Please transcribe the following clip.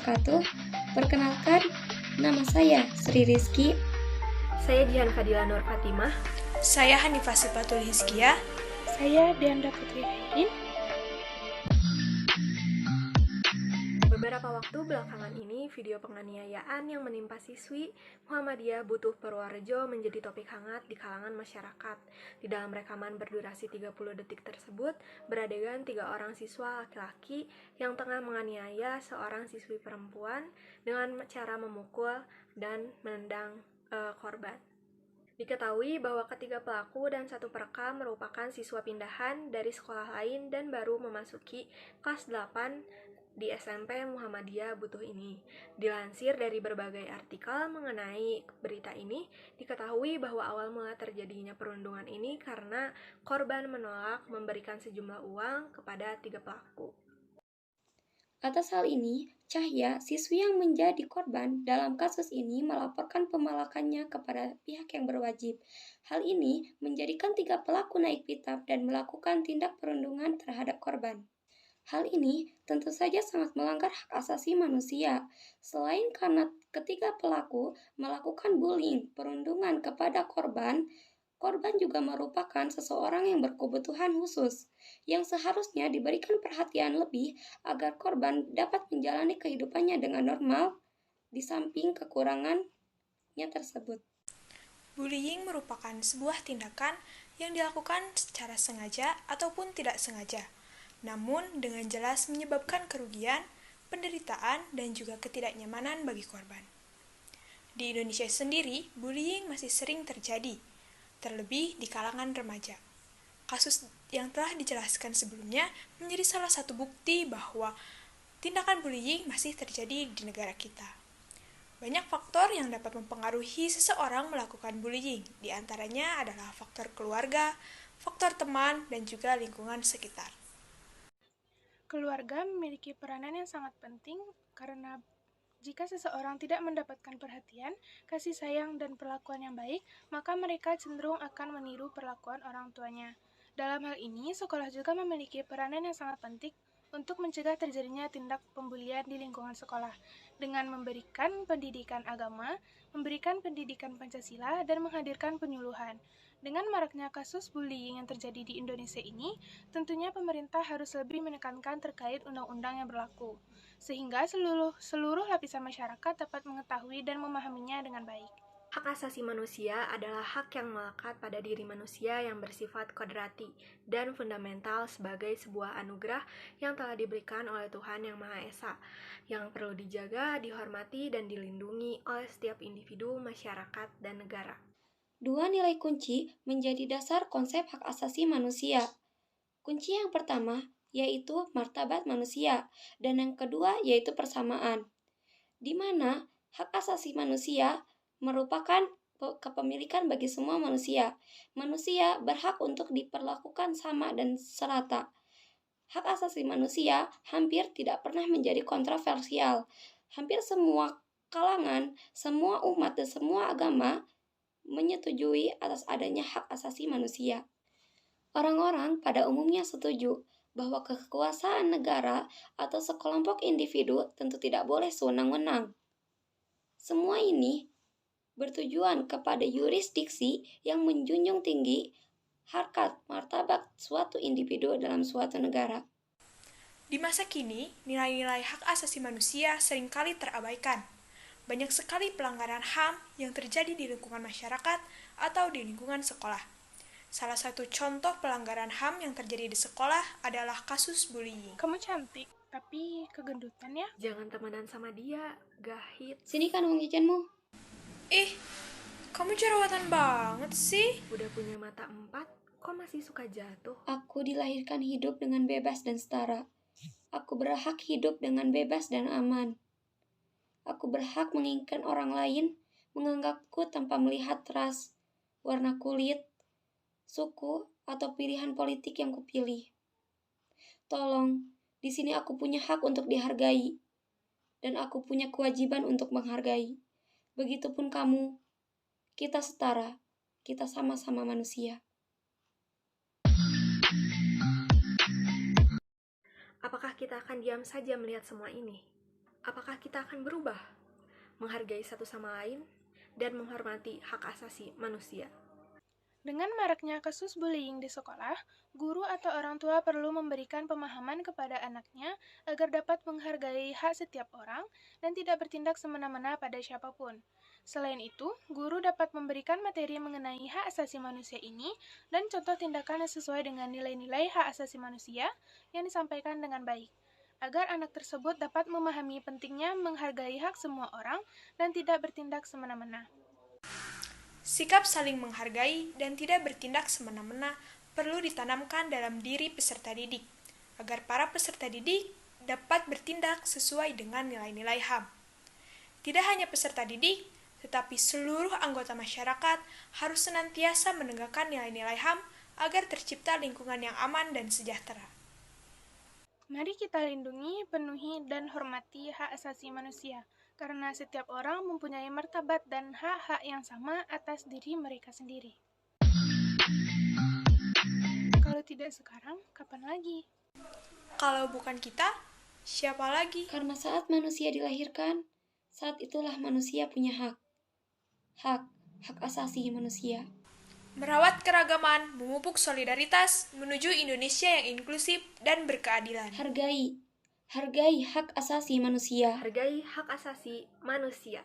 wabarakatuh. Perkenalkan, nama saya Sri Rizky. Saya Jihan Fadila Nur Fatimah. Saya Hanifah Sifatul Hizkiyah. Saya Deanda Putri Hairin. Beberapa waktu belakangan ini, video penganiayaan yang menimpa siswi Muhammadiyah Butuh Purworejo menjadi topik hangat di kalangan masyarakat. Di dalam rekaman berdurasi 30 detik tersebut, beradegan 3 orang siswa laki-laki yang tengah menganiaya seorang siswi perempuan dengan cara memukul dan menendang korban. Diketahui bahwa ketiga pelaku dan satu perekam merupakan siswa pindahan dari sekolah lain dan baru memasuki kelas 8 di SMP Muhammadiyah Butuh ini. Dilansir dari berbagai artikel mengenai berita ini, diketahui bahwa awal mula terjadinya perundungan ini karena korban menolak memberikan sejumlah uang kepada 3 pelaku. Atas hal ini, Cahya, siswi yang menjadi korban dalam kasus ini melaporkan pemalakannya kepada pihak yang berwajib. Hal ini menjadikan 3 pelaku naik pitam dan melakukan tindak perundungan terhadap korban. Hal ini tentu saja sangat melanggar hak asasi manusia. Selain karena ketiga pelaku melakukan bullying, perundungan kepada korban, korban juga merupakan seseorang yang berkebutuhan khusus, yang seharusnya diberikan perhatian lebih agar korban dapat menjalani kehidupannya dengan normal, di samping kekurangannya tersebut. Bullying merupakan sebuah tindakan yang dilakukan secara sengaja ataupun tidak sengaja, namun dengan jelas menyebabkan kerugian, penderitaan, dan juga ketidaknyamanan bagi korban. Di Indonesia sendiri, bullying masih sering terjadi, terlebih di kalangan remaja. Kasus yang telah dijelaskan sebelumnya menjadi salah satu bukti bahwa tindakan bullying masih terjadi di negara kita. Banyak faktor yang dapat mempengaruhi seseorang melakukan bullying, di antaranya adalah faktor keluarga, faktor teman, dan juga lingkungan sekitar. Keluarga memiliki peranan yang sangat penting karena jika seseorang tidak mendapatkan perhatian, kasih sayang, dan perlakuan yang baik, maka mereka cenderung akan meniru perlakuan orang tuanya. Dalam hal ini, sekolah juga memiliki peranan yang sangat penting untuk mencegah terjadinya tindak pembulian di lingkungan sekolah dengan memberikan pendidikan agama, memberikan pendidikan Pancasila, dan menghadirkan penyuluhan. Dengan maraknya kasus bullying yang terjadi di Indonesia ini, tentunya pemerintah harus lebih menekankan terkait undang-undang yang berlaku, sehingga seluruh lapisan masyarakat dapat mengetahui dan memahaminya dengan baik. Hak asasi manusia adalah hak yang melekat pada diri manusia yang bersifat kodrati dan fundamental sebagai sebuah anugerah yang telah diberikan oleh Tuhan Yang Maha Esa, yang perlu dijaga, dihormati, dan dilindungi oleh setiap individu, masyarakat, dan negara. 2 nilai kunci menjadi dasar konsep hak asasi manusia. Kunci yang pertama yaitu martabat manusia, dan yang kedua yaitu persamaan, di mana hak asasi manusia merupakan kepemilikan bagi semua manusia. Manusia berhak untuk diperlakukan sama dan serata. Hak asasi manusia hampir tidak pernah menjadi kontroversial. Hampir semua kalangan, semua umat, dan semua agama menyetujui atas adanya hak asasi manusia. Orang-orang pada umumnya setuju bahwa kekuasaan negara atau sekelompok individu tentu tidak boleh sewenang-wenang. Semua ini bertujuan kepada yurisdiksi yang menjunjung tinggi harkat martabat suatu individu dalam suatu negara. Di masa kini, nilai-nilai hak asasi manusia seringkali terabaikan. Banyak sekali pelanggaran HAM yang terjadi di lingkungan masyarakat atau di lingkungan sekolah. Salah satu contoh pelanggaran HAM yang terjadi di sekolah adalah kasus bullying. Kamu cantik, tapi kegendutan ya? Jangan temenan sama dia, gahit. Sini kan uang jajanmu. Kamu jerawatan banget sih. Udah punya mata 4, kok masih suka jatuh? Aku dilahirkan hidup dengan bebas dan setara. Aku berhak hidup dengan bebas dan aman. Aku berhak menginginkan orang lain menganggapku tanpa melihat ras, warna kulit, suku, atau pilihan politik yang kupilih. Tolong, di sini aku punya hak untuk dihargai, dan aku punya kewajiban untuk menghargai. Begitupun kamu, kita setara, kita sama-sama manusia. Apakah kita akan diam saja melihat semua ini? Apakah kita akan berubah, menghargai satu sama lain, dan menghormati hak asasi manusia? Dengan maraknya kasus bullying di sekolah, guru atau orang tua perlu memberikan pemahaman kepada anaknya agar dapat menghargai hak setiap orang dan tidak bertindak semena-mena pada siapapun. Selain itu, guru dapat memberikan materi mengenai hak asasi manusia ini dan contoh tindakan yang sesuai dengan nilai-nilai hak asasi manusia yang disampaikan dengan baik, agar anak tersebut dapat memahami pentingnya menghargai hak semua orang dan tidak bertindak semena-mena. Sikap saling menghargai dan tidak bertindak semena-mena perlu ditanamkan dalam diri peserta didik, agar para peserta didik dapat bertindak sesuai dengan nilai-nilai HAM. Tidak hanya peserta didik, tetapi seluruh anggota masyarakat harus senantiasa menegakkan nilai-nilai HAM agar tercipta lingkungan yang aman dan sejahtera. Mari kita lindungi, penuhi, dan hormati hak asasi manusia, karena setiap orang mempunyai martabat dan hak-hak yang sama atas diri mereka sendiri. Kalau tidak sekarang, kapan lagi? Kalau bukan kita, siapa lagi? Karena saat manusia dilahirkan, saat itulah manusia punya hak. Hak asasi manusia. Merawat keragaman, memupuk solidaritas, menuju Indonesia yang inklusif dan berkeadilan. Hargai hak asasi manusia. Hargai hak asasi manusia.